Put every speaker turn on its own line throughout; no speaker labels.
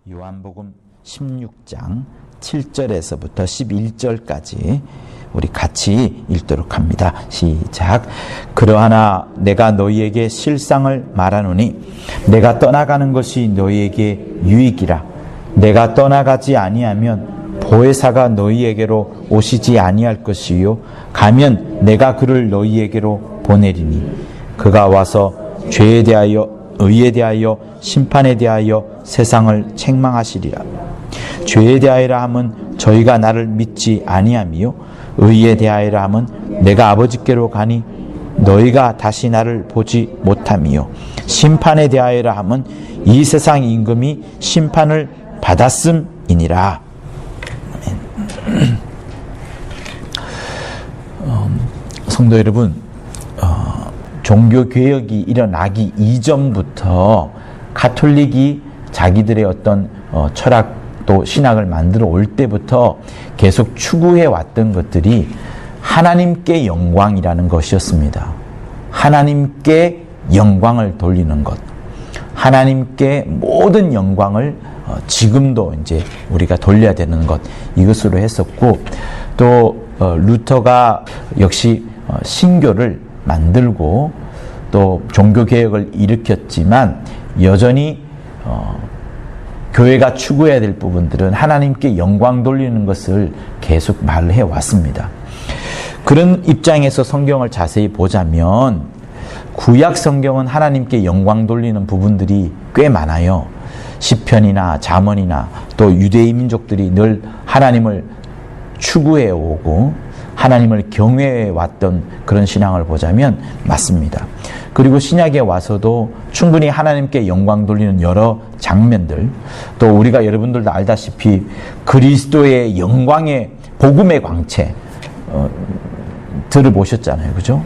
요한복음 16장 7절에서부터 11절까지 우리 같이 읽도록 합니다. 시작. 그러하나 내가 너희에게 실상을 말하노니 내가 떠나가는 것이 너희에게 유익이라. 내가 떠나가지 아니하면 보혜사가 너희에게로 오시지 아니할 것이요 가면 내가 그를 너희에게로 보내리니 그가 와서 죄에 대하여 의에 대하여 심판에 대하여 세상을 책망하시리라. 죄에 대하여라 함은 저희가 나를 믿지 아니함이요 의에 대하여라 함은 내가 아버지께로 가니 너희가 다시 나를 보지 못함이요 심판에 대하여라 함은 이 세상 임금이 심판을 받았음이니라. 성도 여러분, 종교개혁이 일어나기 이전부터 가톨릭이 자기들의 어떤 철학도 신학을 만들어 올 때부터 계속 추구해 왔던 것들이 하나님께 영광이라는 것이었습니다. 하나님께 영광을 돌리는 것, 하나님께 모든 영광을 지금도 이제 우리가 돌려야 되는 것, 이것으로 했었고, 또 루터가 역시 신교를 만들고 또 종교개혁을 일으켰지만 여전히 교회가 추구해야 될 부분들은 하나님께 영광 돌리는 것을 계속 말을 해왔습니다. 그런 입장에서 성경을 자세히 보자면 구약 성경은 하나님께 영광 돌리는 부분들이 꽤 많아요. 시편이나 잠언이나 또 유대인 민족들이 늘 하나님을 추구해 오고 하나님을 경외해 왔던 그런 신앙을 보자면 맞습니다. 그리고 신약에 와서도 충분히 하나님께 영광 돌리는 여러 장면들, 또 우리가 여러분들도 알다시피 그리스도의 영광의 복음의 광채 들어보셨잖아요. 그죠?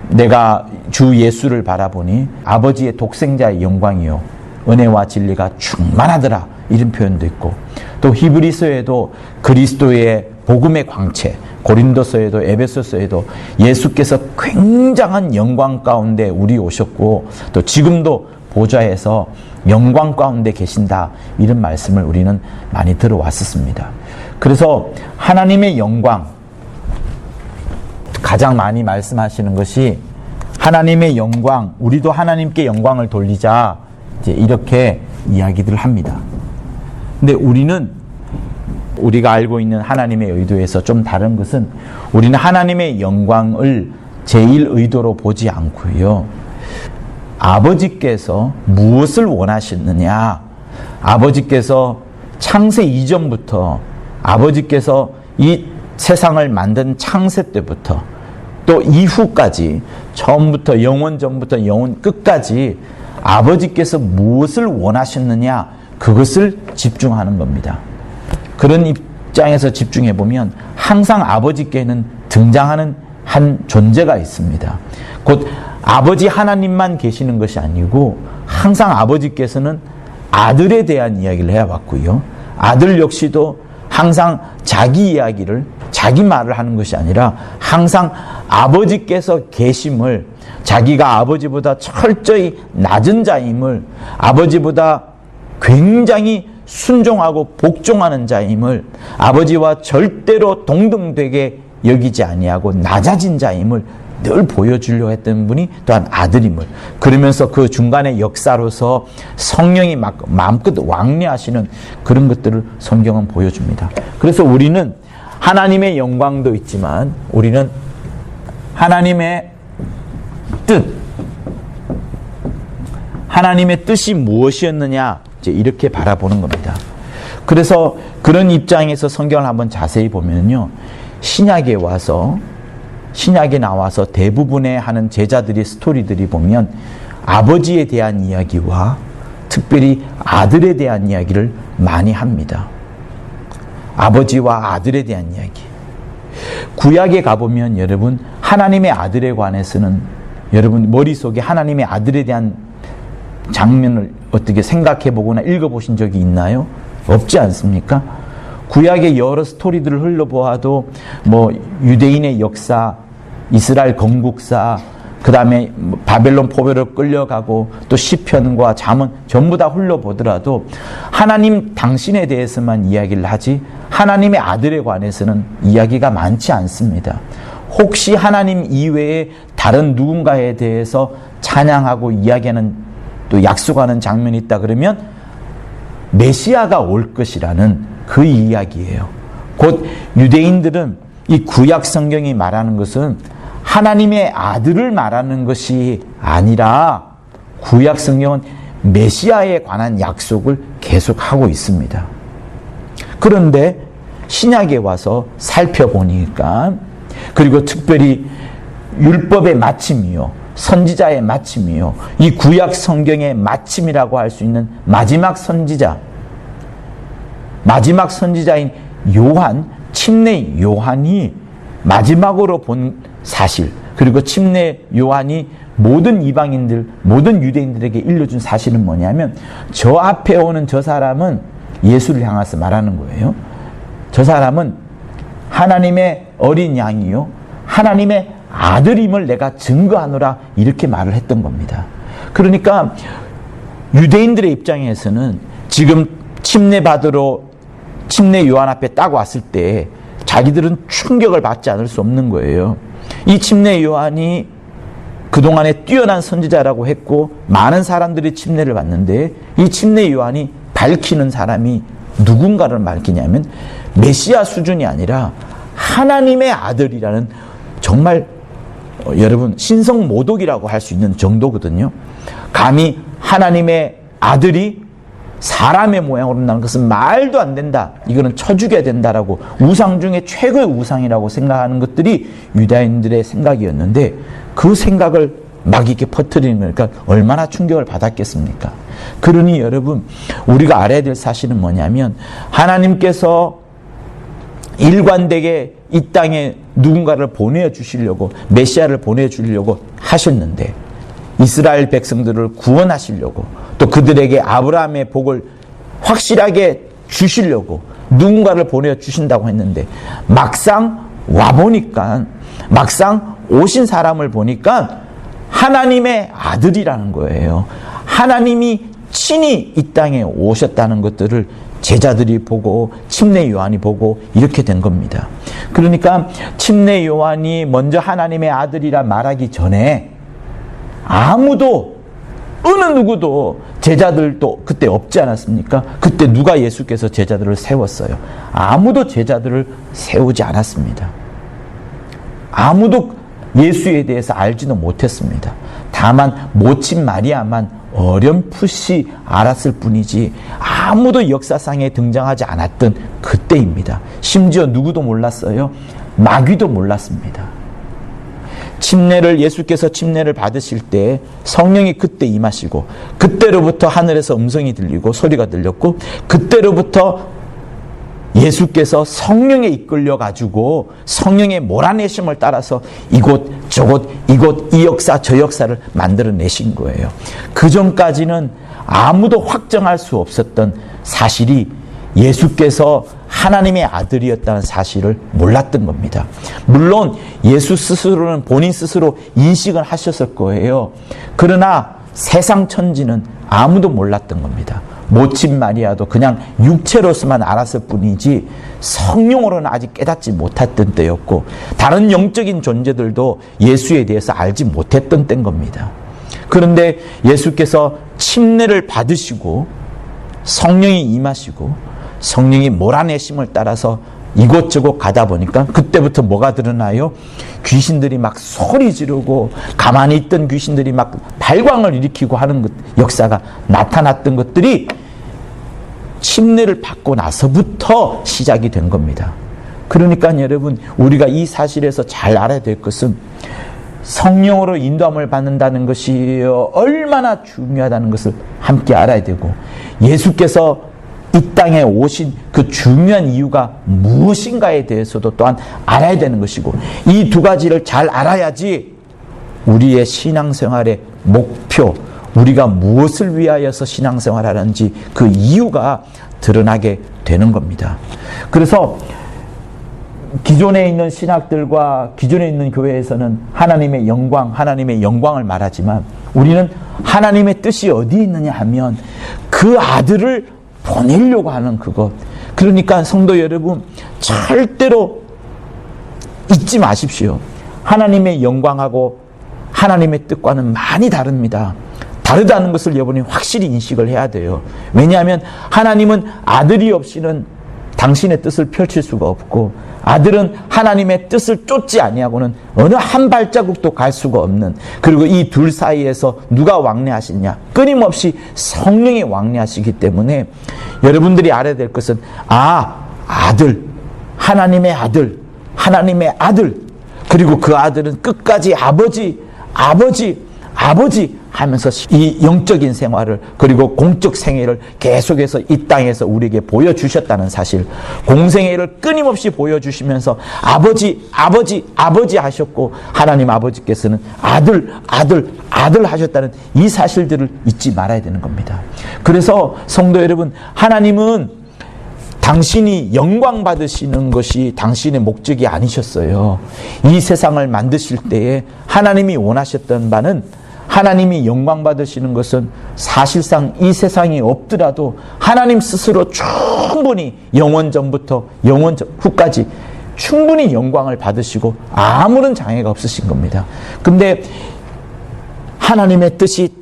내가 주 예수를 바라보니 아버지의 독생자의 영광이요 은혜와 진리가 충만하더라, 이런 표현도 있고, 또 히브리서에도 그리스도의 복음의 광채, 고린도서에도 에베소서에도 예수께서 굉장한 영광 가운데 우리 오셨고 또 지금도 보좌에서 영광 가운데 계신다, 이런 말씀을 우리는 많이 들어왔었습니다. 그래서 하나님의 영광, 가장 많이 말씀하시는 것이 하나님의 영광, 우리도 하나님께 영광을 돌리자, 이제 이렇게 이야기들을 합니다. 근데 우리가 알고 있는 하나님의 의도에서 좀 다른 것은, 우리는 하나님의 영광을 제일 의도로 보지 않고요, 아버지께서 무엇을 원하시느냐, 아버지께서 창세 이전부터, 아버지께서 이 세상을 만든 창세 때부터 또 이후까지, 처음부터 영원 전부터 영원 끝까지 아버지께서 무엇을 원하셨느냐, 그것을 집중하는 겁니다. 그런 입장에서 집중해 보면 항상 아버지께는 등장하는 한 존재가 있습니다. 곧 아버지 하나님만 계시는 것이 아니고 항상 아버지께서는 아들에 대한 이야기를 해왔고요, 아들 역시도 항상 자기 이야기를, 자기 말을 하는 것이 아니라 항상 아버지께서 계심을, 자기가 아버지보다 철저히 낮은 자임을, 아버지보다 굉장히 순종하고 복종하는 자임을, 아버지와 절대로 동등되게 여기지 아니하고 낮아진 자임을 늘 보여주려 했던 분이 또한 아들임을, 그러면서 그 중간의 역사로서 성령이 막 마음껏 왕래하시는 그런 것들을 성경은 보여줍니다. 그래서 우리는 하나님의 영광도 있지만 우리는 하나님의 뜻, 하나님의 뜻이 무엇이었느냐, 이제 이렇게 바라보는 겁니다. 그래서 그런 입장에서 성경을 한번 자세히 보면요, 신약에 나와서 대부분의 하는 제자들의 스토리들이 보면 아버지에 대한 이야기와 특별히 아들에 대한 이야기를 많이 합니다. 아버지와 아들에 대한 이야기. 구약에 가보면 여러분, 하나님의 아들에 관해서는 여러분 머릿속에 하나님의 아들에 대한 장면을 어떻게 생각해 보거나 읽어보신 적이 있나요? 없지 않습니까? 구약의 여러 스토리들을 흘러보아도 뭐 유대인의 역사, 이스라엘 건국사, 그 다음에 바벨론 포로로 끌려가고 또 시편과 잠언 전부 다 훑어보더라도 하나님 당신에 대해서만 이야기를 하지 하나님의 아들에 관해서는 이야기가 많지 않습니다. 혹시 하나님 이외에 다른 누군가에 대해서 찬양하고 이야기하는 또 약속하는 장면이 있다 그러면 메시아가 올 것이라는 그 이야기예요. 곧 유대인들은 이 구약 성경이 말하는 것은 하나님의 아들을 말하는 것이 아니라 구약 성경은 메시아에 관한 약속을 계속하고 있습니다. 그런데 신약에 와서 살펴보니까 그리고 특별히 율법의 마침이요 선지자의 마침이요 이 구약 성경의 마침이라고 할 수 있는 마지막 선지자인 요한, 침례 요한이 마지막으로 본 사실 그리고 침례 요한이 모든 이방인들, 모든 유대인들에게 일러준 사실은 뭐냐면 저 앞에 오는 저 사람은 예수를 향해서 말하는 거예요. 저 사람은 하나님의 어린 양이요 하나님의 아들임을 내가 증거하노라 이렇게 말을 했던 겁니다. 그러니까 유대인들의 입장에서는 지금 침례받으러 침례 요한 앞에 딱 왔을 때 자기들은 충격을 받지 않을 수 없는 거예요. 이 침례 요한이 그동안에 뛰어난 선지자라고 했고 많은 사람들이 침례를 받는데 이 침례 요한이 밝히는 사람이 누군가를 밝히냐면 메시아 수준이 아니라 하나님의 아들이라는 정말 여러분 신성모독이라고 할 수 있는 정도거든요. 감히 하나님의 아들이 사람의 모양으로 나는 것은 말도 안 된다. 이거는 쳐죽여야 된다라고 우상 중에 최고의 우상이라고 생각하는 것들이 유다인들의 생각이었는데 그 생각을 막 이렇게 퍼뜨리는 거니까 얼마나 충격을 받았겠습니까? 그러니 여러분 우리가 알아야 될 사실은 뭐냐면 하나님께서 일관되게 이 땅에 누군가를 보내주시려고 메시아를 보내주려고 하셨는데 이스라엘 백성들을 구원하시려고 또 그들에게 아브라함의 복을 확실하게 주시려고 누군가를 보내주신다고 했는데 막상 와보니까 막상 오신 사람을 보니까 하나님의 아들이라는 거예요. 하나님이 친히 이 땅에 오셨다는 것들을 제자들이 보고 침례 요한이 보고 이렇게 된 겁니다. 그러니까 침례 요한이 먼저 하나님의 아들이라 말하기 전에 아무도 어느 누구도 제자들도 그때 없지 않았습니까? 그때 누가 예수께서 제자들을 세웠어요? 아무도 제자들을 세우지 않았습니다. 아무도 예수에 대해서 알지도 못했습니다. 다만 모친 마리아만 어렴풋이 알았을 뿐이지 아무도 역사상에 등장하지 않았던 그때입니다. 심지어 누구도 몰랐어요. 마귀도 몰랐습니다. 예수께서 침례를 받으실 때 성령이 그때 임하시고 그때로부터 하늘에서 음성이 들리고 소리가 들렸고 그때로부터 예수께서 성령에 이끌려 가지고 성령의 몰아내심을 따라서 이곳 저곳 이곳 이 역사 저 역사를 만들어내신 거예요. 그 전까지는 아무도 확정할 수 없었던 사실이 예수께서 하나님의 아들이었다는 사실을 몰랐던 겁니다. 물론 예수 스스로는 본인 스스로 인식을 하셨을 거예요. 그러나 세상 천지는 아무도 몰랐던 겁니다. 모친 마리아도 그냥 육체로서만 알았을 뿐이지 성령으로는 아직 깨닫지 못했던 때였고 다른 영적인 존재들도 예수에 대해서 알지 못했던 때인 겁니다. 그런데 예수께서 침례를 받으시고 성령이 임하시고 성령이 몰아내심을 따라서 이곳저곳 가다 보니까 그때부터 뭐가 드러나요? 귀신들이 막 소리 지르고 가만히 있던 귀신들이 막 발광을 일으키고 하는 역사가 나타났던 것들이 침례를 받고 나서부터 시작이 된 겁니다. 그러니까 여러분 우리가 이 사실에서 잘 알아야 될 것은 성령으로 인도함을 받는다는 것이 얼마나 중요하다는 것을 함께 알아야 되고 예수께서 이 땅에 오신 그 중요한 이유가 무엇인가에 대해서도 또한 알아야 되는 것이고 이 두 가지를 잘 알아야지 우리의 신앙생활의 목표, 우리가 무엇을 위하여서 신앙생활하는지 그 이유가 드러나게 되는 겁니다. 그래서 기존에 있는 신학들과 기존에 있는 교회에서는 하나님의 영광을 말하지만 우리는 하나님의 뜻이 어디에 있느냐 하면 그 아들을 보내려고 하는 그것. 그러니까 성도 여러분, 절대로 잊지 마십시오. 하나님의 영광하고 하나님의 뜻과는 많이 다릅니다. 다르다는 것을 여러분이 확실히 인식을 해야 돼요. 왜냐하면 하나님은 아들이 없이는 당신의 뜻을 펼칠 수가 없고, 아들은 하나님의 뜻을 쫓지 아니하고는 어느 한 발자국도 갈 수가 없는, 그리고 이 둘 사이에서 누가 왕래하시냐? 끊임없이 성령이 왕래하시기 때문에 여러분들이 알아야 될 것은 아들, 하나님의 아들, 그리고 그 아들은 끝까지 아버지 하면서 이 영적인 생활을, 그리고 공적 생애를 계속해서 이 땅에서 우리에게 보여주셨다는 사실, 공생애를 끊임없이 보여주시면서 아버지 하셨고, 하나님 아버지께서는 아들 하셨다는 이 사실들을 잊지 말아야 되는 겁니다. 그래서 성도 여러분, 하나님은 당신이 영광 받으시는 것이 당신의 목적이 아니셨어요. 이 세상을 만드실 때에 하나님이 원하셨던 바는, 하나님이 영광 받으시는 것은 사실상 이 세상이 없더라도 하나님 스스로 충분히 영원 전부터 영원 후까지 충분히 영광을 받으시고 아무런 장애가 없으신 겁니다. 근데 하나님의 뜻이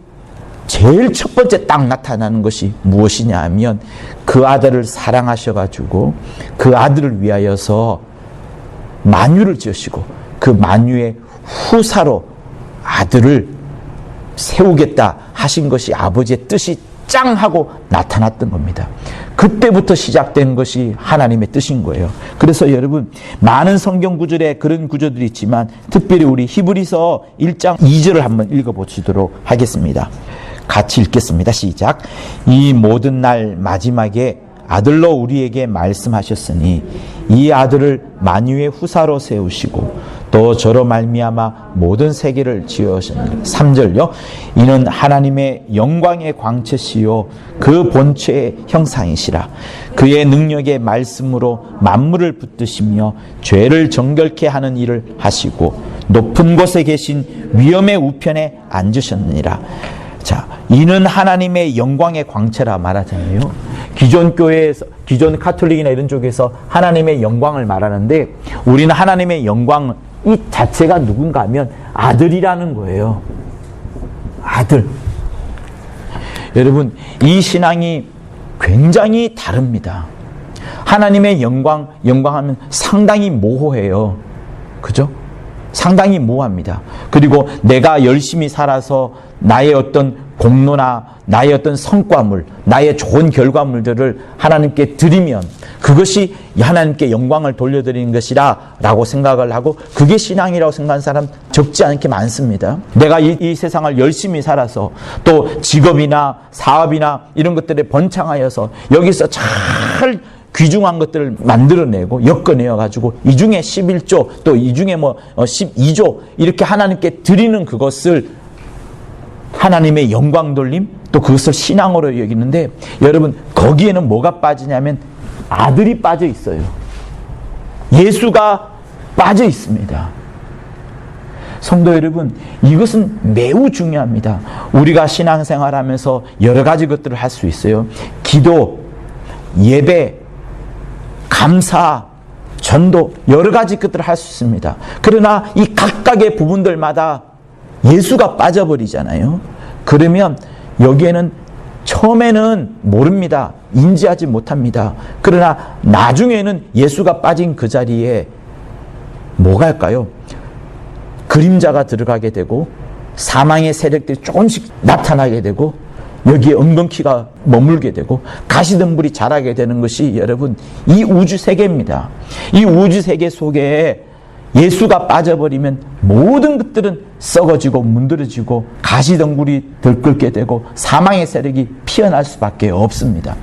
제일 첫 번째 딱 나타나는 것이 무엇이냐 하면, 그 아들을 사랑하셔가지고 그 아들을 위하여서 만유를 지으시고 그 만유의 후사로 아들을 세우겠다 하신 것이 아버지의 뜻이 짱 하고 나타났던 겁니다. 그때부터 시작된 것이 하나님의 뜻인 거예요. 그래서 여러분, 많은 성경 구절에 그런 구절들이 있지만 특별히 우리 히브리서 1장 2절을 한번 읽어보시도록 하겠습니다. 같이 읽겠습니다. 시작. 이 모든 날 마지막에 아들로 우리에게 말씀하셨으니 이 아들을 만유의 후사로 세우시고 또 저로 말미암아 모든 세계를 지으셨느니라. 3절요. 이는 하나님의 영광의 광채시요 그 본체의 형상이시라. 그의 능력의 말씀으로 만물을 붙드시며 죄를 정결케 하는 일을 하시고 높은 곳에 계신 위엄의 우편에 앉으셨느니라. 자, 이는 하나님의 영광의 광채라 말하잖아요. 기존 교회에서, 기존 카톨릭이나 이런 쪽에서 하나님의 영광을 말하는데, 우리는 하나님의 영광 이 자체가 누군가 하면 아들이라는 거예요. 아들. 여러분, 이 신앙이 굉장히 다릅니다. 하나님의 영광하면 상당히 모호해요. 그죠? 상당히 모호합니다. 그리고 내가 열심히 살아서 나의 어떤 공로나 나의 어떤 성과물, 나의 좋은 결과물들을 하나님께 드리면 그것이 하나님께 영광을 돌려드리는 것이라 라고 생각을 하고, 그게 신앙이라고 생각하는 사람 적지 않게 많습니다. 내가 이 세상을 열심히 살아서 또 직업이나 사업이나 이런 것들에 번창하여서 여기서 잘 귀중한 것들을 만들어내고 엮어내어가지고 이 중에 11조 또 이 중에 12조 이렇게 하나님께 드리는 그것을 하나님의 영광 돌림, 또 그것을 신앙으로 여기는데, 여러분 거기에는 뭐가 빠지냐면 아들이 빠져 있어요. 예수가 빠져 있습니다. 성도 여러분, 이것은 매우 중요합니다. 우리가 신앙생활하면서 여러 가지 것들을 할 수 있어요. 기도, 예배, 감사, 전도, 여러 가지 것들을 할 수 있습니다. 그러나 이 각각의 부분들마다 예수가 빠져버리잖아요. 그러면 여기에는 처음에는 모릅니다. 인지하지 못합니다. 그러나 나중에는 예수가 빠진 그 자리에 뭐가 할까요? 그림자가 들어가게 되고 사망의 세력들이 조금씩 나타나게 되고 여기에 엉겅퀴가 머물게 되고 가시덤불이 자라게 되는 것이 여러분 이 우주 세계입니다. 이 우주 세계 속에 예수가 빠져버리면 모든 것들은 썩어지고 문드러지고 가시덩굴이 들끓게 되고 사망의 세력이 피어날 수밖에 없습니다.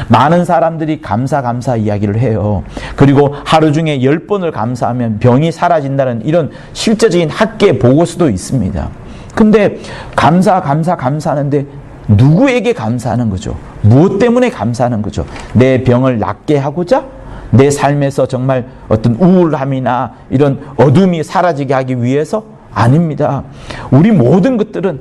많은 사람들이 감사 이야기를 해요. 그리고 하루 중에 10번을 감사하면 병이 사라진다는 이런 실제적인 학계 보고서도 있습니다. 근데 감사하는데 누구에게 감사하는 거죠? 무엇 때문에 감사하는 거죠? 내 병을 낫게 하고자? 내 삶에서 정말 어떤 우울함이나 이런 어둠이 사라지게 하기 위해서? 아닙니다. 우리 모든 것들은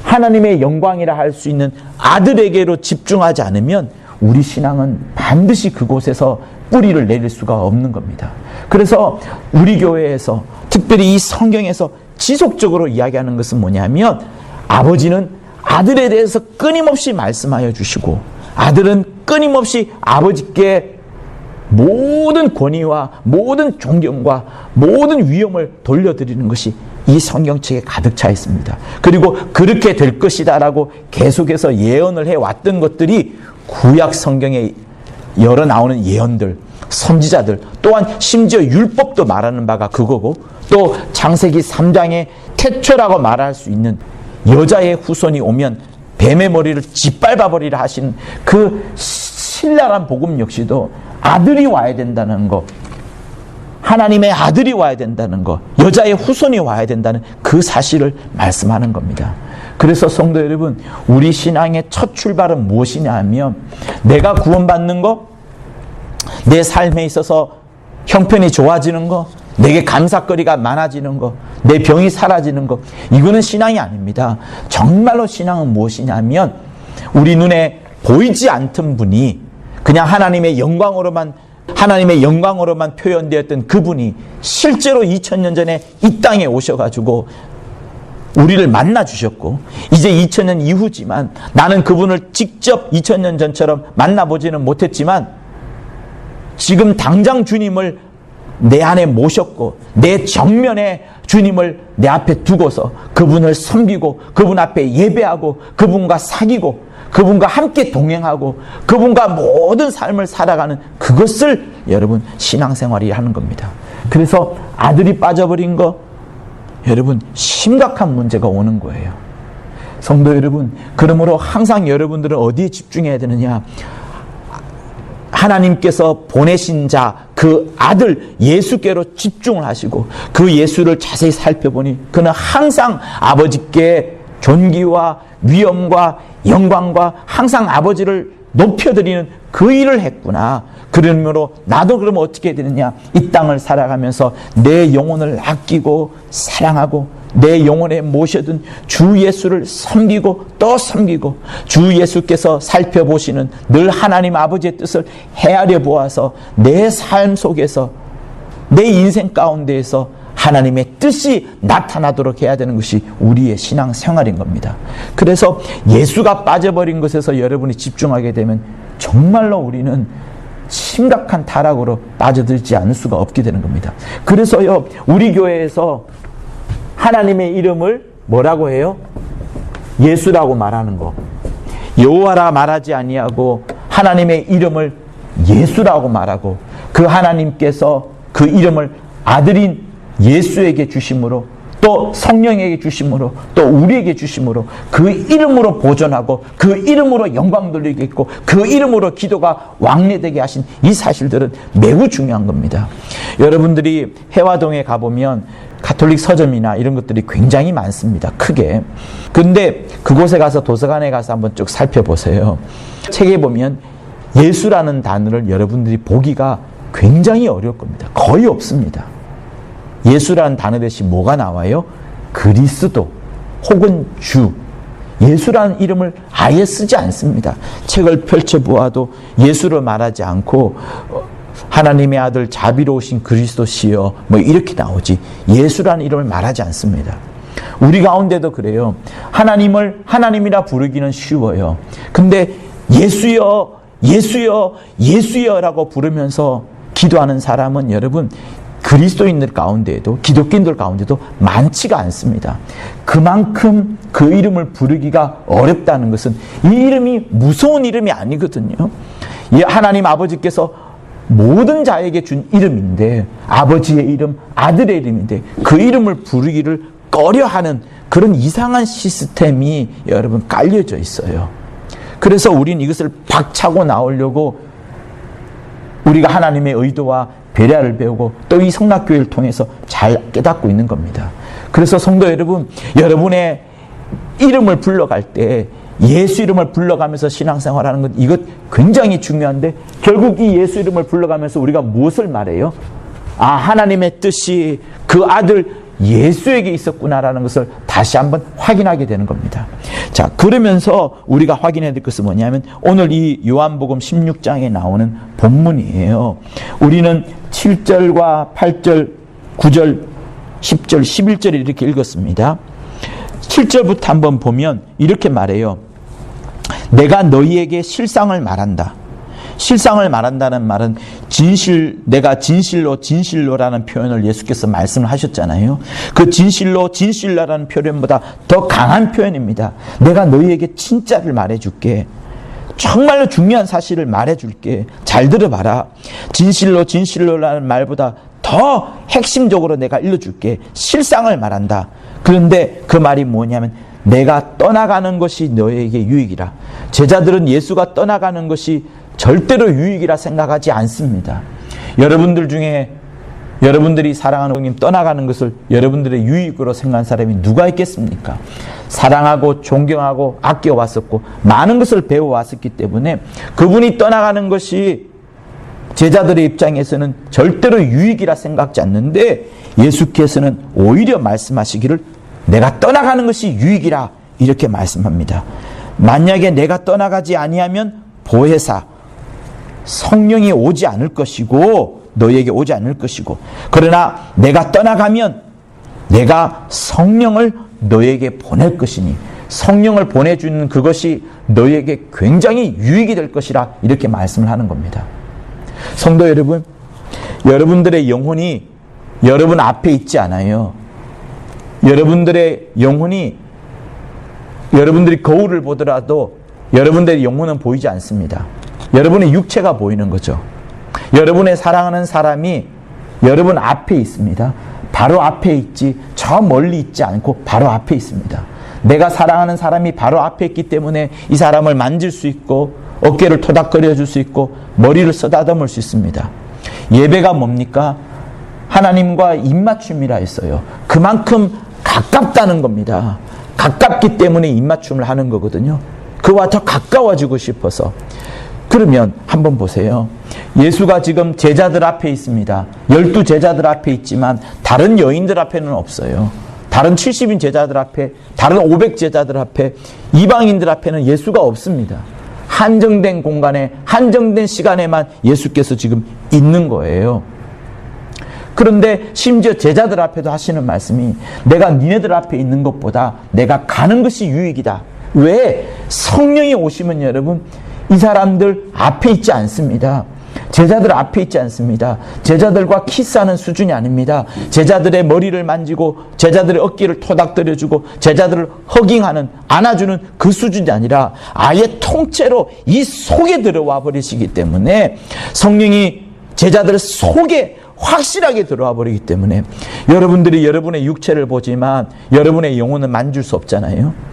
하나님의 영광이라 할 수 있는 아들에게로 집중하지 않으면 우리 신앙은 반드시 그곳에서 뿌리를 내릴 수가 없는 겁니다. 그래서 우리 교회에서 특별히 이 성경에서 지속적으로 이야기하는 것은 뭐냐면, 아버지는 아들에 대해서 끊임없이 말씀하여 주시고, 아들은 끊임없이 아버지께 모든 권위와 모든 존경과 모든 위엄을 돌려드리는 것이 이 성경책에 가득 차 있습니다. 그리고 그렇게 될 것이다 라고 계속해서 예언을 해왔던 것들이 구약 성경에 여러 나오는 예언들, 선지자들, 또한 심지어 율법도 말하는 바가 그거고, 또 창세기 3장에 태초라고 말할 수 있는 여자의 후손이 오면 뱀의 머리를 짓밟아버리라 하신 그 신랄한 복음 역시도 아들이 와야 된다는 거, 하나님의 아들이 와야 된다는 거, 여자의 후손이 와야 된다는 그 사실을 말씀하는 겁니다. 그래서 성도 여러분, 우리 신앙의 첫 출발은 무엇이냐 하면, 내가 구원받는 거, 내 삶에 있어서 형편이 좋아지는 거, 내게 감사거리가 많아지는 거, 내 병이 사라지는 거, 이거는 신앙이 아닙니다. 정말로 신앙은 무엇이냐면, 우리 눈에 보이지 않던 분이 그냥 하나님의 영광으로만 표현되었던 그분이 실제로 2000년 전에 이 땅에 오셔가지고 우리를 만나 주셨고, 이제 2000년 이후지만 나는 그분을 직접 2000년 전처럼 만나보지는 못했지만 지금 당장 주님을 내 안에 모셨고, 내 정면에 주님을 내 앞에 두고서 그분을 섬기고, 그분 앞에 예배하고, 그분과 사귀고, 그분과 함께 동행하고, 그분과 모든 삶을 살아가는 그것을 여러분 신앙생활이 하는 겁니다. 그래서 아들이 빠져버린 거, 여러분 심각한 문제가 오는 거예요. 성도 여러분, 그러므로 항상 여러분들은 어디에 집중해야 되느냐? 하나님께서 보내신 자, 그 아들 예수께로 집중을 하시고, 그 예수를 자세히 살펴보니 그는 항상 아버지께 존귀와 위엄과 영광과 항상 아버지를 높여드리는 그 일을 했구나. 그러므로 나도 그러면 어떻게 되느냐? 이 땅을 살아가면서 내 영혼을 아끼고 사랑하고, 내 영혼에 모셔둔 주 예수를 섬기고 또 섬기고, 주 예수께서 살펴보시는 늘 하나님 아버지의 뜻을 헤아려 보아서 내 삶 속에서, 내 인생 가운데에서 하나님의 뜻이 나타나도록 해야 되는 것이 우리의 신앙 생활인 겁니다. 그래서 예수가 빠져버린 것에서 여러분이 집중하게 되면 정말로 우리는 심각한 타락으로 빠져들지 않을 수가 없게 되는 겁니다. 그래서요, 우리 교회에서 하나님의 이름을 뭐라고 해요? 예수라고 말하는 거. 여호와라 말하지 아니하고 하나님의 이름을 예수라고 말하고, 그 하나님께서 그 이름을 아들인 예수에게 주심으로, 또 성령에게 주심으로, 또 우리에게 주심으로, 그 이름으로 보존하고 그 이름으로 영광 돌리겠고 그 이름으로 기도가 왕래되게 하신 이 사실들은 매우 중요한 겁니다. 여러분들이 해화동에 가보면 가톨릭 서점이나 이런 것들이 굉장히 많습니다. 크게. 근데 그곳에 가서 도서관에 가서 한번 쭉 살펴보세요. 책에 보면 예수라는 단어를 여러분들이 보기가 굉장히 어려울 겁니다. 거의 없습니다. 예수라는 단어 대신 뭐가 나와요? 그리스도 혹은 주. 예수라는 이름을 아예 쓰지 않습니다. 책을 펼쳐보아도 예수를 말하지 않고 하나님의 아들 자비로우신 그리스도시여 뭐 이렇게 나오지, 예수라는 이름을 말하지 않습니다. 우리 가운데도 그래요. 하나님을 하나님이라 부르기는 쉬워요. 근데 예수여 예수여 예수여 라고 부르면서 기도하는 사람은 여러분 그리스도인들 가운데에도, 기독교인들 가운데도 많지가 않습니다. 그만큼 그 이름을 부르기가 어렵다는 것은 이 이름이 무서운 이름이 아니거든요. 하나님 아버지께서 모든 자에게 준 이름인데, 아버지의 이름, 아들의 이름인데 그 이름을 부르기를 꺼려하는 그런 이상한 시스템이 여러분 깔려져 있어요. 그래서 우리는 이것을 박차고 나오려고 우리가 하나님의 의도와 배려를 배우고 또 이 성락교회를 통해서 잘 깨닫고 있는 겁니다. 그래서 성도 여러분, 여러분의 이름을 불러갈 때 예수 이름을 불러가면서 신앙생활하는 것, 이것 굉장히 중요한데, 결국 이 예수 이름을 불러가면서 우리가 무엇을 말해요? 아, 하나님의 뜻이 그 아들 예수에게 있었구나라는 것을 다시 한번 확인하게 되는 겁니다. 자, 그러면서 우리가 확인해야 될 것은 뭐냐면, 오늘 이 요한복음 16장에 나오는 본문이에요. 우리는 7절과 8절, 9절, 10절, 11절을 이렇게 읽었습니다. 7절부터 한번 보면 이렇게 말해요. 내가 너희에게 실상을 말한다. 실상을 말한다는 말은 내가 진실로라는 표현을 예수께서 말씀을 하셨잖아요. 그 진실로라는 표현보다 더 강한 표현입니다. 내가 너희에게 진짜를 말해줄게. 정말로 중요한 사실을 말해줄게. 잘 들어봐라. 진실로라는 말보다 더 핵심적으로 내가 일러줄게. 실상을 말한다. 그런데 그 말이 뭐냐면, 내가 떠나가는 것이 너에게 유익이라. 제자들은 예수가 떠나가는 것이 절대로 유익이라 생각하지 않습니다. 여러분들 중에 여러분들이 사랑하는 성님 떠나가는 것을 여러분들의 유익으로 생각한 사람이 누가 있겠습니까? 사랑하고 존경하고 아껴왔었고 많은 것을 배워왔었기 때문에 그분이 떠나가는 것이 제자들의 입장에서는 절대로 유익이라 생각지 않는데, 예수께서는 오히려 말씀하시기를 내가 떠나가는 것이 유익이라 이렇게 말씀합니다. 만약에 내가 떠나가지 아니하면 보혜사 성령이 오지 않을 것이고, 너희에게 오지 않을 것이고, 그러나 내가 떠나가면 내가 성령을 너희에게 보낼 것이니 성령을 보내주는 그것이 너희에게 굉장히 유익이 될 것이라 이렇게 말씀을 하는 겁니다. 성도 여러분, 여러분들의 영혼이 여러분 앞에 있지 않아요. 여러분들의 영혼이, 여러분들이 거울을 보더라도 여러분들의 영혼은 보이지 않습니다. 여러분의 육체가 보이는 거죠. 여러분의 사랑하는 사람이 여러분 앞에 있습니다. 바로 앞에 있지 저 멀리 있지 않고 바로 앞에 있습니다. 내가 사랑하는 사람이 바로 앞에 있기 때문에 이 사람을 만질 수 있고 어깨를 토닥거려 줄 수 있고 머리를 쓰다듬을 수 있습니다. 예배가 뭡니까? 하나님과 입맞춤이라 했어요. 그만큼 가깝다는 겁니다. 가깝기 때문에 입맞춤을 하는 거거든요. 그와 더 가까워지고 싶어서. 그러면 한번 보세요. 예수가 지금 제자들 앞에 있습니다. 12 제자들 앞에 있지만 다른 여인들 앞에는 없어요. 다른 70인 제자들 앞에, 다른 500 제자들 앞에, 이방인들 앞에는 예수가 없습니다. 한정된 공간에, 한정된 시간에만 예수께서 지금 있는 거예요. 그런데 심지어 제자들 앞에도 하시는 말씀이, 내가 니네들 앞에 있는 것보다 내가 가는 것이 유익이다. 왜? 성령이 오시면 여러분, 이 사람들 앞에 있지 않습니다. 제자들 앞에 있지 않습니다. 제자들과 키스하는 수준이 아닙니다. 제자들의 머리를 만지고 제자들의 어깨를 토닥거려주고 제자들을 허깅하는, 안아주는 그 수준이 아니라 아예 통째로 이 속에 들어와 버리시기 때문에, 성령이 제자들 속에 확실하게 들어와 버리기 때문에, 여러분들이 여러분의 육체를 보지만 여러분의 영혼을 만질 수 없잖아요.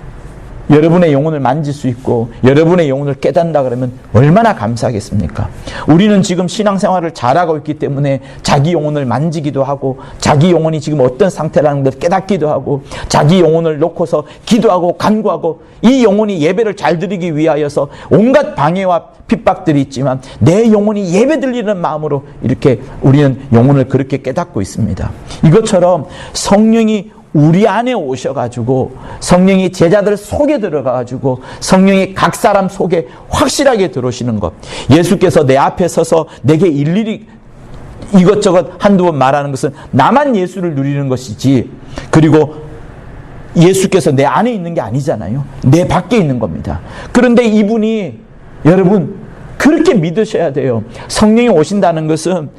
여러분의 영혼을 만질 수 있고 여러분의 영혼을 깨닫는다 그러면 얼마나 감사하겠습니까? 우리는 지금 신앙생활을 잘하고 있기 때문에 자기 영혼을 만지기도 하고, 자기 영혼이 지금 어떤 상태라는 걸 깨닫기도 하고, 자기 영혼을 놓고서 기도하고 간구하고, 이 영혼이 예배를 잘 드리기 위하여서 온갖 방해와 핍박들이 있지만 내 영혼이 예배 드리는 마음으로 이렇게 우리는 영혼을 그렇게 깨닫고 있습니다. 이것처럼 성령이 우리 안에 오셔가지고, 성령이 제자들 속에 들어가가지고 성령이 각 사람 속에 확실하게 들어오시는 것. 예수께서 내 앞에 서서 내게 일일이 이것저것 한두 번 말하는 것은 나만 예수를 누리는 것이지, 그리고 예수께서 내 안에 있는 게 아니잖아요. 내 밖에 있는 겁니다. 그런데 이분이, 여러분 그렇게 믿으셔야 돼요. 성령이 오신다는 것은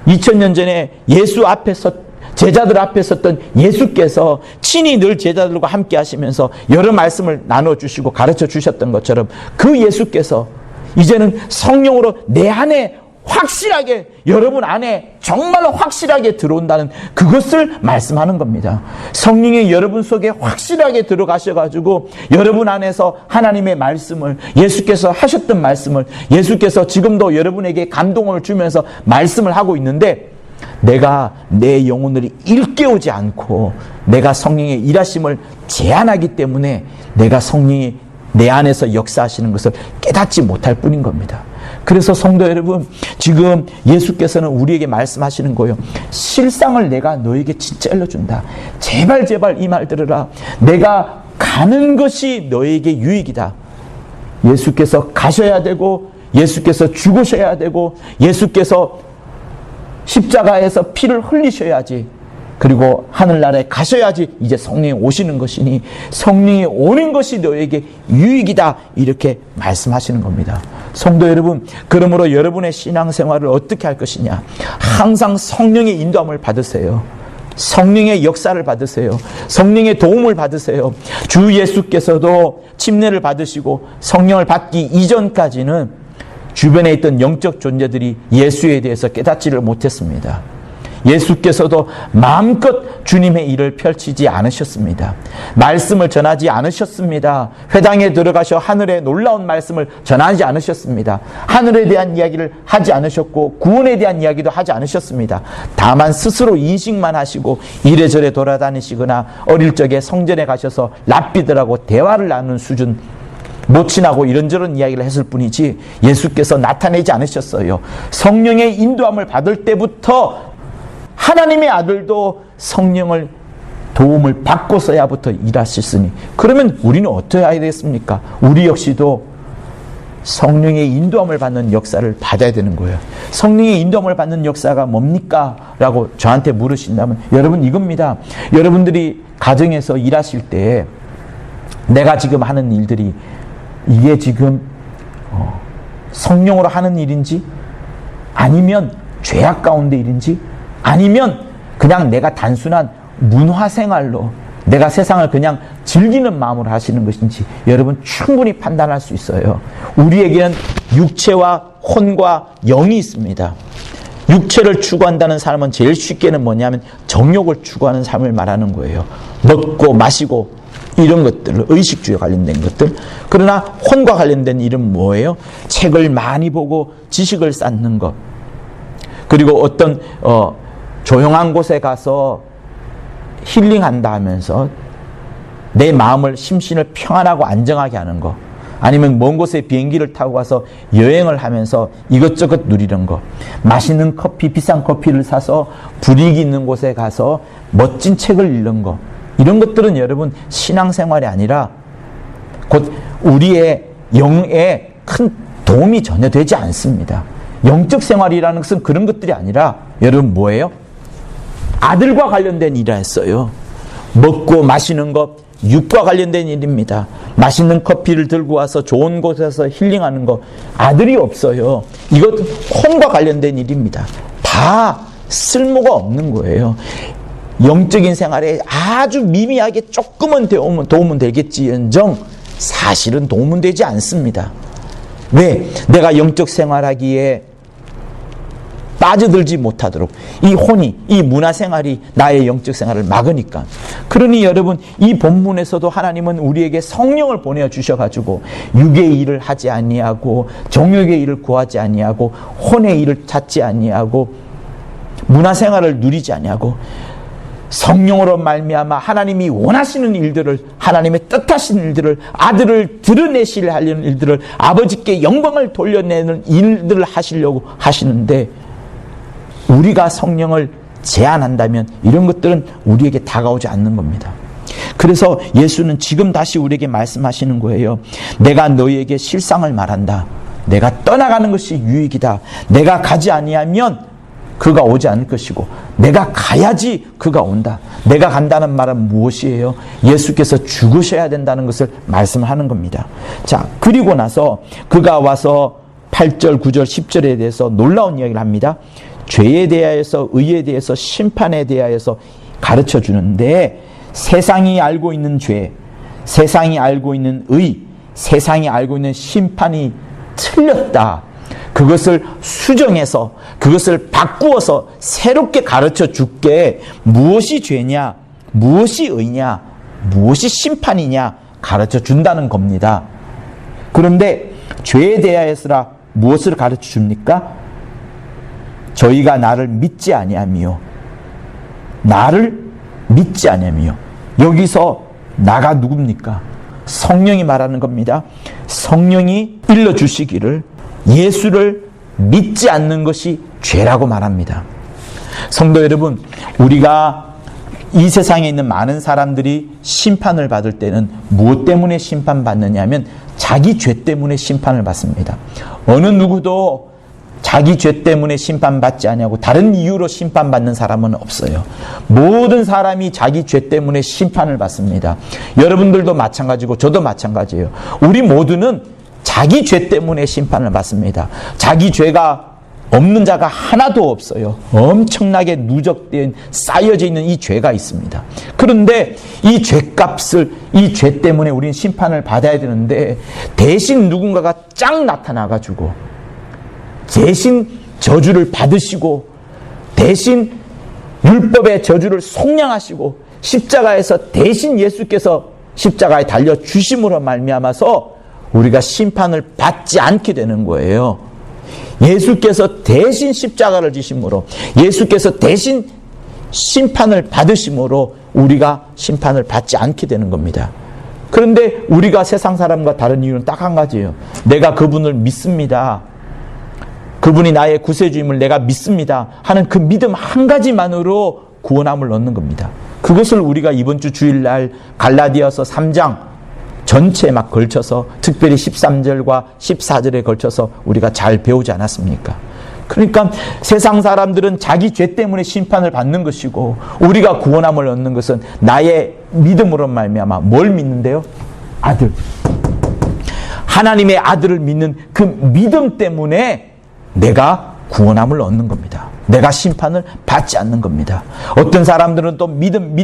2000년 전에 예수 앞에서, 제자들 앞에 섰던 예수께서 친히 늘 제자들과 함께 하시면서 여러 말씀을 나눠주시고 가르쳐 주셨던 것처럼, 그 예수께서 이제는 성령으로 내 안에 확실하게, 여러분 안에 정말로 확실하게 들어온다는 그것을 말씀하는 겁니다. 성령이 여러분 속에 확실하게 들어가셔가지고 여러분 안에서 하나님의 말씀을, 예수께서 하셨던 말씀을, 예수께서 지금도 여러분에게 감동을 주면서 말씀을 하고 있는데, 내가 내 영혼을 일깨우지 않고 내가 성령의 일하심을 제한하기 때문에 내가 성령이 내 안에서 역사하시는 것을 깨닫지 못할 뿐인 겁니다. 그래서 성도 여러분, 지금 예수께서는 우리에게 말씀하시는 거예요. 실상을 내가 너에게 진짜 알려준다. 제발 이 말 들으라. 내가 가는 것이 너에게 유익이다. 예수께서 가셔야 되고, 예수께서 죽으셔야 되고, 예수께서 십자가에서 피를 흘리셔야지, 그리고 하늘나라에 가셔야지 이제 성령이 오시는 것이니 성령이 오는 것이 너에게 유익이다, 이렇게 말씀하시는 겁니다. 성도 여러분, 그러므로 여러분의 신앙생활을 어떻게 할 것이냐, 항상 성령의 인도함을 받으세요. 성령의 역사를 받으세요. 성령의 도움을 받으세요. 주 예수께서도 침례를 받으시고 성령을 받기 이전까지는 주변에 있던 영적 존재들이 예수에 대해서 깨닫지를 못했습니다. 예수께서도 마음껏 주님의 일을 펼치지 않으셨습니다. 말씀을 전하지 않으셨습니다. 회당에 들어가셔 하늘의 놀라운 말씀을 전하지 않으셨습니다. 하늘에 대한 이야기를 하지 않으셨고 구원에 대한 이야기도 하지 않으셨습니다. 다만 스스로 인식만 하시고 이래저래 돌아다니시거나 어릴 적에 성전에 가셔서 랍비들하고 대화를 나누는 수준, 모친하고 이런저런 이야기를 했을 뿐이지 예수께서 나타내지 않으셨어요. 성령의 인도함을 받을 때부터 하나님의 아들도 성령을 도움을 받고서야부터 일하셨으니, 그러면 우리는 어떻게 해야 되겠습니까? 우리 역시도 성령의 인도함을 받는 역사를 받아야 되는 거예요. 성령의 인도함을 받는 역사가 뭡니까? 라고 저한테 물으신다면 여러분, 이겁니다. 여러분들이 가정에서 일하실 때 내가 지금 하는 일들이 이게 지금 성령으로 하는 일인지, 아니면 죄악 가운데 일인지, 아니면 그냥 내가 단순한 문화생활로 내가 세상을 그냥 즐기는 마음으로 하시는 것인지 여러분 충분히 판단할 수 있어요. 우리에게는 육체와 혼과 영이 있습니다. 육체를 추구한다는 사람은 제일 쉽게는 뭐냐면 정욕을 추구하는 삶을 말하는 거예요. 먹고 마시고 이런 것들, 의식주에 관련된 것들. 그러나 혼과 관련된 일은 뭐예요? 책을 많이 보고 지식을 쌓는 것, 그리고 어떤 조용한 곳에 가서 힐링한다 하면서 내 마음을, 심신을 평안하고 안정하게 하는 것, 아니면 먼 곳에 비행기를 타고 가서 여행을 하면서 이것저것 누리는 것, 맛있는 커피, 비싼 커피를 사서 분위기 있는 곳에 가서 멋진 책을 읽는 것, 이런 것들은 여러분 신앙생활이 아니라 곧 우리의 영에 큰 도움이 전혀 되지 않습니다. 영적 생활이라는 것은 그런 것들이 아니라 여러분 뭐예요? 아들과 관련된 일을 했어요. 먹고 마시는 것, 육과 관련된 일입니다. 맛있는 커피를 들고 와서 좋은 곳에서 힐링하는 것, 아들이 없어요. 이것은 혼과 관련된 일입니다. 다 쓸모가 없는 거예요. 영적인 생활에 아주 미미하게 조금은 도움은 되겠지언정 사실은 도움은 되지 않습니다. 왜? 내가 영적 생활하기에 빠져들지 못하도록 이 혼이, 이 문화생활이 나의 영적 생활을 막으니까. 그러니 여러분, 이 본문에서도 하나님은 우리에게 성령을 보내주셔가지고 육의 일을 하지 아니하고 정욕의 일을 구하지 아니하고 혼의 일을 찾지 아니하고 문화생활을 누리지 아니하고 성령으로 말미암아 하나님이 원하시는 일들을, 하나님의 뜻하신 일들을, 아들을 드러내시려 하려는 일들을, 아버지께 영광을 돌려내는 일들을 하시려고 하시는데, 우리가 성령을 제한한다면 이런 것들은 우리에게 다가오지 않는 겁니다. 그래서 예수는 지금 다시 우리에게 말씀하시는 거예요. 내가 너희에게 실상을 말한다. 내가 떠나가는 것이 유익이다. 내가 가지 아니하면 그가 오지 않을 것이고 내가 가야지 그가 온다. 내가 간다는 말은 무엇이에요? 예수께서 죽으셔야 된다는 것을 말씀하는 겁니다. 자, 그리고 나서 그가 와서 8절, 9절, 10절에 대해서 놀라운 이야기를 합니다. 죄에 대하여서, 의에 대해서, 심판에 대하여서 가르쳐 주는데, 세상이 알고 있는 죄, 세상이 알고 있는 의, 세상이 알고 있는 심판이 틀렸다. 그것을 수정해서, 그것을 바꾸어서 새롭게 가르쳐 줄게. 무엇이 죄냐, 무엇이 의냐, 무엇이 심판이냐 가르쳐 준다는 겁니다. 그런데 죄에 대하여서라 무엇을 가르쳐 줍니까? 저희가 나를 믿지 아니하며, 나를 믿지 아니하며. 여기서 나가 누굽니까? 성령이 말하는 겁니다. 성령이 일러주시기를 예수를 믿지 않는 것이 죄라고 말합니다. 성도 여러분, 우리가 이 세상에 있는 많은 사람들이 심판을 받을 때는 무엇 때문에 심판받느냐 하면 자기 죄 때문에 심판을 받습니다. 어느 누구도 자기 죄 때문에 심판받지 않냐고 다른 이유로 심판받는 사람은 없어요. 모든 사람이 자기 죄 때문에 심판을 받습니다. 여러분들도 마찬가지고 저도 마찬가지예요. 우리 모두는 자기 죄 때문에 심판을 받습니다. 자기 죄가 없는 자가 하나도 없어요. 엄청나게 누적된 쌓여져 있는 이 죄가 있습니다. 그런데 이 죄값을, 이 죄 때문에 우리는 심판을 받아야 되는데 대신 누군가가 쫙 나타나가지고 대신 저주를 받으시고 대신 율법의 저주를 속량하시고 십자가에서 대신 예수께서 십자가에 달려 주심으로 말미암아서 우리가 심판을 받지 않게 되는 거예요. 예수께서 대신 십자가를 지심으로, 예수께서 대신 심판을 받으심으로 우리가 심판을 받지 않게 되는 겁니다. 그런데 우리가 세상 사람과 다른 이유는 딱 한 가지예요. 내가 그분을 믿습니다. 그분이 나의 구세주임을 내가 믿습니다 하는 그 믿음 한 가지만으로 구원함을 얻는 겁니다. 그것을 우리가 이번 주 주일날 갈라디아서 3장 전체에 막 걸쳐서 특별히 13절과 14절에 걸쳐서 우리가 잘 배우지 않았습니까? 그러니까 세상 사람들은 자기 죄 때문에 심판을 받는 것이고 우리가 구원함을 얻는 것은 나의 믿음으로 말미암아 뭘 믿는데요? 아들. 하나님의 아들을 믿는 그 믿음 때문에 내가 구원함을 얻는 겁니다. 내가 심판을 받지 않는 겁니다. 어떤 사람들은 또 믿음.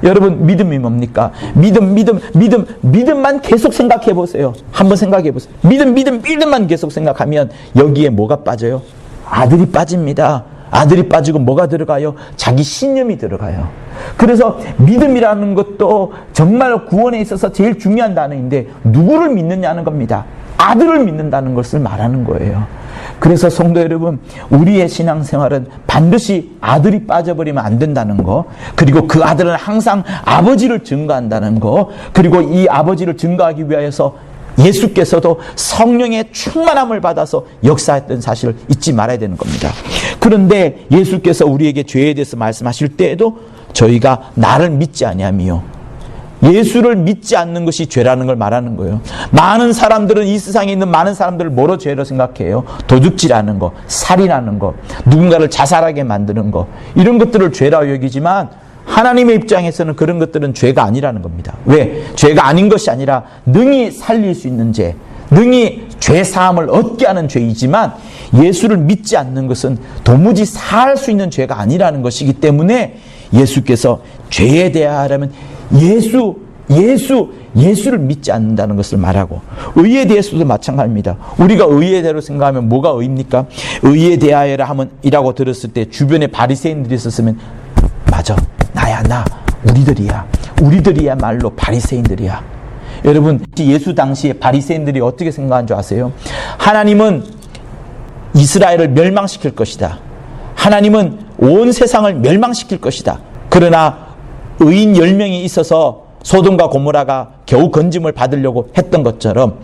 여러분, 믿음이 뭡니까? 믿음만 계속 생각해 보세요. 한번 생각해 보세요. 믿음만 계속 생각하면 여기에 뭐가 빠져요? 아들이 빠집니다. 아들이 빠지고 뭐가 들어가요? 자기 신념이 들어가요. 그래서 믿음이라는 것도 정말 구원에 있어서 제일 중요한 단어인데 누구를 믿느냐는 겁니다. 아들을 믿는다는 것을 말하는 거예요. 그래서 성도 여러분, 우리의 신앙생활은 반드시 아들이 빠져버리면 안 된다는 거, 그리고 그 아들은 항상 아버지를 증거한다는 거, 그리고 이 아버지를 증거하기 위하여서 예수께서도 성령의 충만함을 받아서 역사했던 사실을 잊지 말아야 되는 겁니다. 그런데 예수께서 우리에게 죄에 대해서 말씀하실 때에도 저희가 나를 믿지 아니하며 예수를 믿지 않는 것이 죄라는 걸 말하는 거예요. 많은 사람들은 이 세상에 있는 많은 사람들을 뭐로 죄로 생각해요? 도둑질하는 거, 살인하는 거, 누군가를 자살하게 만드는 거, 이런 것들을 죄라고 여기지만 하나님의 입장에서는 그런 것들은 죄가 아니라는 겁니다. 왜? 죄가 아닌 것이 아니라 능히 살릴 수 있는 죄, 능히 죄 사함을 얻게 하는 죄이지만 예수를 믿지 않는 것은 도무지 사할 수 있는 죄가 아니라는 것이기 때문에 예수께서 죄에 대하여라면 예수를 믿지 않는다는 것을 말하고, 의에 대해서도 마찬가지입니다. 우리가 의에 대로 생각하면 뭐가 의입니까? 의에 대하여라 하면 이라고 들었을 때 주변에 바리새인들이 있었으면 맞아, 나야, 우리들이야말로 바리새인들이야. 여러분, 예수 당시에 바리새인들이 어떻게 생각한 줄 아세요? 하나님은 이스라엘을 멸망시킬 것이다. 하나님은 온 세상을 멸망시킬 것이다. 그러나 의인 10명이 있어서 소돔과 고모라가 겨우 건짐을 받으려고 했던 것처럼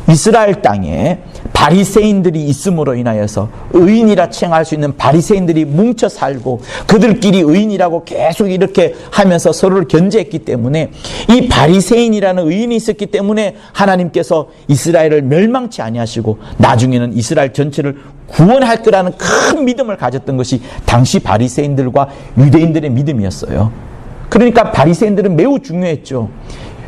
이스라엘 땅에 바리새인들이 있음으로 인하여서 의인이라 칭할 수 있는 바리새인들이 뭉쳐 살고 그들끼리 의인이라고 계속 이렇게 하면서 서로를 견제했기 때문에 이 바리새인이라는 의인이 있었기 때문에 하나님께서 이스라엘을 멸망치 아니하시고 나중에는 이스라엘 전체를 구원할 거라는 큰 믿음을 가졌던 것이 당시 바리새인들과 유대인들의 믿음이었어요. 그러니까 바리새인들은 매우 중요했죠.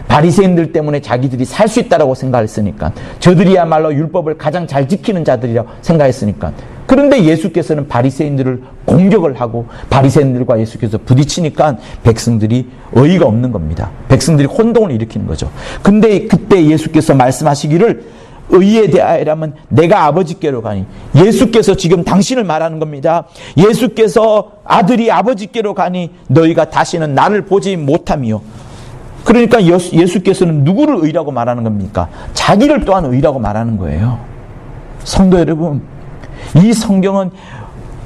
바리새인들 때문에 자기들이 살 수 있다고 생각했으니까, 저들이야말로 율법을 가장 잘 지키는 자들이라고 생각했으니까. 그런데 예수께서는 바리새인들을 공격을 하고 바리새인들과 예수께서 부딪히니까 백성들이 어이가 없는 겁니다. 백성들이 혼동을 일으키는 거죠. 근데 그때 예수께서 말씀하시기를 의에 대하여라면 내가 아버지께로 가니, 예수께서 지금 당신을 말하는 겁니다. 예수께서 아들이 아버지께로 가니 너희가 다시는 나를 보지 못하며. 그러니까 예수께서는 누구를 의라고 말하는 겁니까? 자기를 또한 의라고 말하는 거예요. 성도 여러분, 이 성경은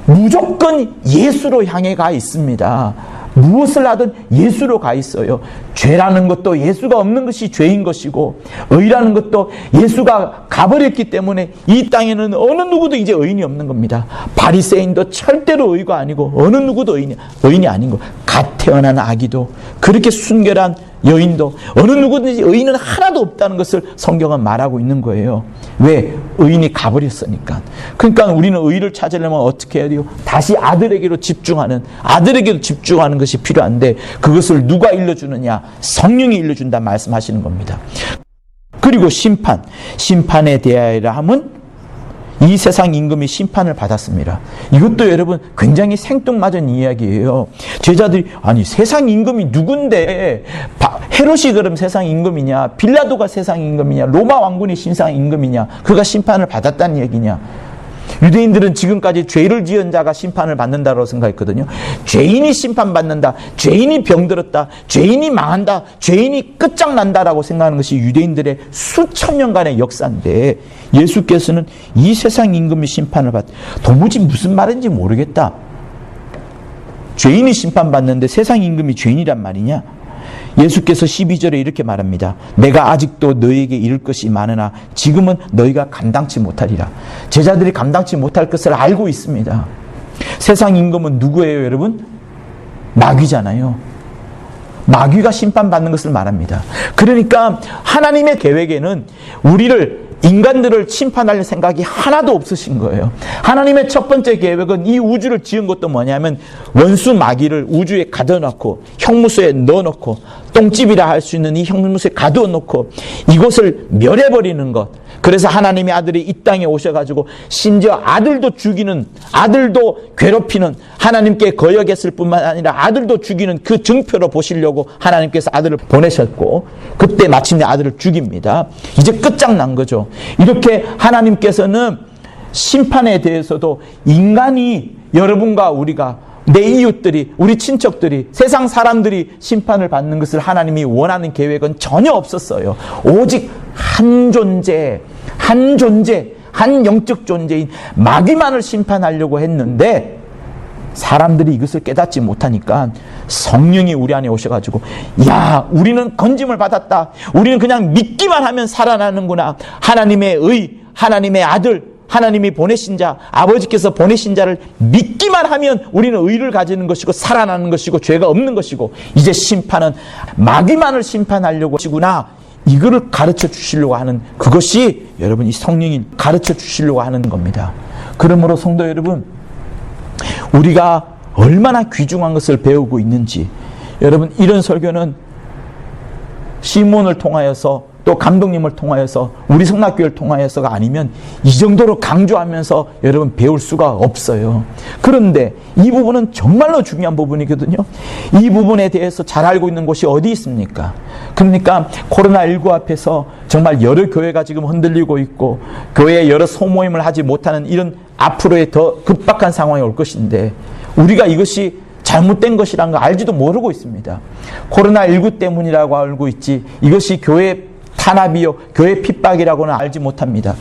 무조건 예수로 향해 가 있습니다. 무엇을 하든 예수로 가 있어요. 죄라는 것도 예수가 없는 것이 죄인 것이고, 의라는 것도 예수가 가버렸기 때문에 이 땅에는 어느 누구도 이제 의인이 없는 겁니다. 바리새인도 절대로 의가 아니고 어느 누구도 의인이 아닌 거. 갓 태어난 아기도, 그렇게 순결한 여인도, 어느 누구든지 의인은 하나도 없다는 것을 성경은 말하고 있는 거예요. 왜? 의인이 가버렸으니까. 그러니까 우리는 의를 찾으려면 어떻게 해야 돼요? 다시 아들에게로 집중하는 것이 필요한데, 그것을 누가 일러주느냐? 성령이 일러준다 말씀하시는 겁니다. 그리고 심판에 대하여라 함은 이 세상 임금이 심판을 받았습니다. 이것도 여러분 굉장히 생뚱맞은 이야기예요. 제자들이 아니 세상 임금이 누군데, 헤롯이 그럼 세상 임금이냐, 빌라도가 세상 임금이냐, 로마 왕군이 세상 임금이냐, 그가 심판을 받았다는 얘기냐. 유대인들은 지금까지 죄를 지은 자가 심판을 받는다고 생각했거든요. 죄인이 심판받는다, 죄인이 병들었다, 죄인이 망한다, 죄인이 끝장난다라고 생각하는 것이 유대인들의 수천 년간의 역사인데, 예수께서는 이 세상 임금이 심판을 도무지 무슨 말인지 모르겠다. 죄인이 심판받는데 세상 임금이 죄인이란 말이냐? 예수께서 12절에 이렇게 말합니다. 내가 아직도 너희에게 이를 것이 많으나 지금은 너희가 감당치 못하리라. 제자들이 감당치 못할 것을 알고 있습니다. 세상 임금은 누구예요, 여러분? 마귀잖아요. 마귀가 심판받는 것을 말합니다. 그러니까 하나님의 계획에는 인간들을 심판할 생각이 하나도 없으신 거예요. 하나님의 첫 번째 계획은 이 우주를 지은 것도 뭐냐면, 원수 마귀를 우주에 가둬놓고 형무소에 넣어놓고, 똥집이라 할 수 있는 이 형무소에 가둬놓고 이것을 멸해버리는 것. 그래서 하나님의 아들이 이 땅에 오셔가지고 심지어 아들도 괴롭히는, 하나님께 거역했을 뿐만 아니라 아들도 죽이는 그 증표로 보시려고 하나님께서 아들을 보내셨고, 그때 마침내 아들을 죽입니다. 이제 끝장난 거죠. 이렇게 하나님께서는 심판에 대해서도 인간이, 여러분과 우리가, 내 이웃들이, 우리 친척들이, 세상 사람들이 심판을 받는 것을 하나님이 원하는 계획은 전혀 없었어요. 오직 한 영적 존재인 마귀만을 심판하려고 했는데, 사람들이 이것을 깨닫지 못하니까 성령이 우리 안에 오셔가지고, 야, 우리는 건짐을 받았다. 우리는 그냥 믿기만 하면 살아나는구나. 하나님의 하나님의 아들, 하나님이 보내신 자, 아버지께서 보내신 자를 믿기만 하면 우리는 의를 가지는 것이고 살아나는 것이고 죄가 없는 것이고, 이제 심판은 마귀만을 심판하려고 하시구나. 이거를 가르쳐 주시려고 하는, 그것이 여러분 이 성령이 가르쳐 주시려고 하는 겁니다. 그러므로 성도 여러분, 우리가 얼마나 귀중한 것을 배우고 있는지, 여러분 이런 설교는 시몬을 통하여서, 또 감독님을 통하여서, 우리 성락교회를 통하여서가 아니면 이 정도로 강조하면서 여러분 배울 수가 없어요. 그런데 이 부분은 정말로 중요한 부분이거든요. 이 부분에 대해서 잘 알고 있는 곳이 어디 있습니까? 그러니까 코로나19 앞에서 정말 여러 교회가 지금 흔들리고 있고, 교회에 여러 소모임을 하지 못하는 이런 앞으로의 더 급박한 상황이 올 것인데, 우리가 이것이 잘못된 것이라는 거 알지도 모르고 있습니다. 코로나19 때문이라고 알고 있지, 이것이 교회 탄압이요, 교회 핍박이라고는 알지 못합니다.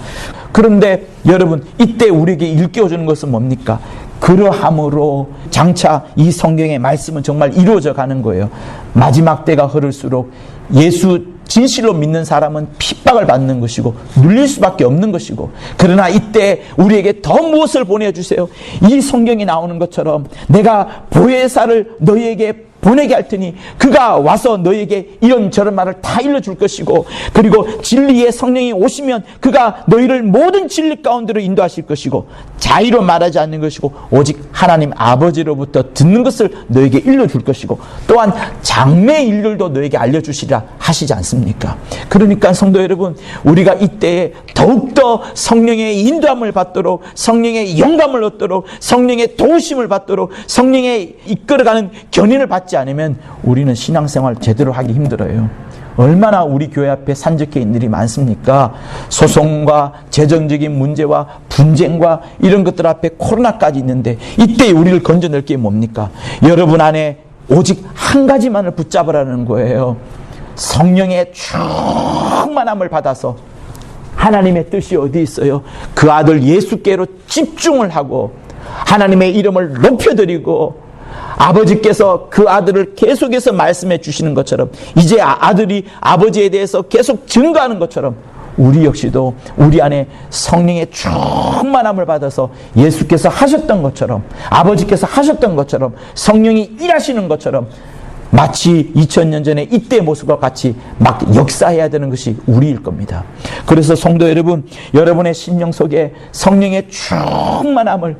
그런데 여러분, 이때 우리에게 일깨워주는 것은 뭡니까? 그러함으로 장차 이 성경의 말씀은 정말 이루어져 가는 거예요. 마지막 때가 흐를수록 예수 진실로 믿는 사람은 핍박을 받는 것이고 눌릴 수밖에 없는 것이고, 그러나 이때 우리에게 더 무엇을 보내주세요? 이 성경이 나오는 것처럼 내가 보혜사를 너희에게 보내게 할 테니 그가 와서 너희에게 이런저런 말을 다 일러줄 것이고, 그리고 진리의 성령이 오시면 그가 너희를 모든 진리 가운데로 인도하실 것이고, 자의로 말하지 않는 것이고 오직 하나님 아버지로부터 듣는 것을 너희에게 일러줄 것이고, 또한 장래의 일들도 너희에게 알려주시리라 하시지 않습니까? 그러니까 성도 여러분, 우리가 이때에 더욱더 성령의 인도함을 받도록, 성령의 영감을 얻도록, 성령의 도우심을 받도록, 성령의 이끌어가는 견인을 받지 않으면 우리는 신앙생활 제대로 하기 힘들어요. 얼마나 우리 교회 앞에 산적해 있는 일이 많습니까? 소송과 재정적인 문제와 분쟁과 이런 것들 앞에 코로나까지 있는데, 이때 우리를 건져낼 게 뭡니까? 여러분 안에 오직 한 가지만을 붙잡으라는 거예요. 성령의 충만함을 받아서 하나님의 뜻이 어디 있어요? 그 아들 예수께로 집중을 하고 하나님의 이름을 높여드리고 아버지께서 그 아들을 계속해서 말씀해 주시는 것처럼 이제 아들이 아버지에 대해서 계속 증거하는 것처럼 우리 역시도 우리 안에 성령의 충만함을 받아서 예수께서 하셨던 것처럼 아버지께서 하셨던 것처럼 성령이 일하시는 것처럼 마치 2000년 전에 이때의 모습과 같이 막 역사해야 되는 것이 우리일 겁니다. 그래서 성도 여러분, 여러분의 심령 속에 성령의 충만함을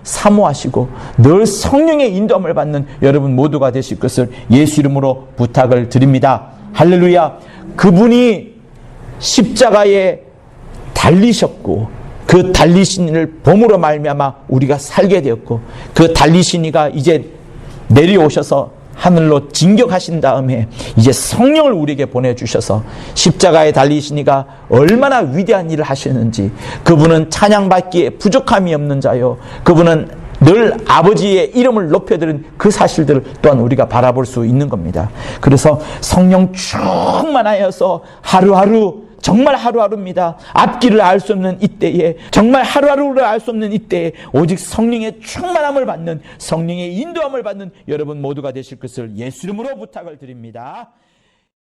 사모하시고 늘 성령의 인도함을 받는 여러분 모두가 되실 것을 예수 이름으로 부탁을 드립니다. 할렐루야. 그분이 십자가에 달리셨고 그 달리신 이를 봄으로 말미암아 우리가 살게 되었고 그 달리신 이가 이제 내려오셔서 하늘로 진격하신 다음에 이제 성령을 우리에게 보내주셔서 십자가에 달리신 이가 얼마나 위대한 일을 하시는지, 그분은 찬양받기에 부족함이 없는 자요, 그분은 늘 아버지의 이름을 높여드린 그 사실들을 또한 우리가 바라볼 수 있는 겁니다. 그래서 성령 충만하여서 하루하루, 정말 하루하루입니다. 앞길을 알 수 없는 이때에, 정말 하루하루를 알 수 없는 이때에 오직 성령의 충만함을 받는, 성령의 인도함을 받는 여러분 모두가 되실 것을 예수 이름으로 부탁을 드립니다.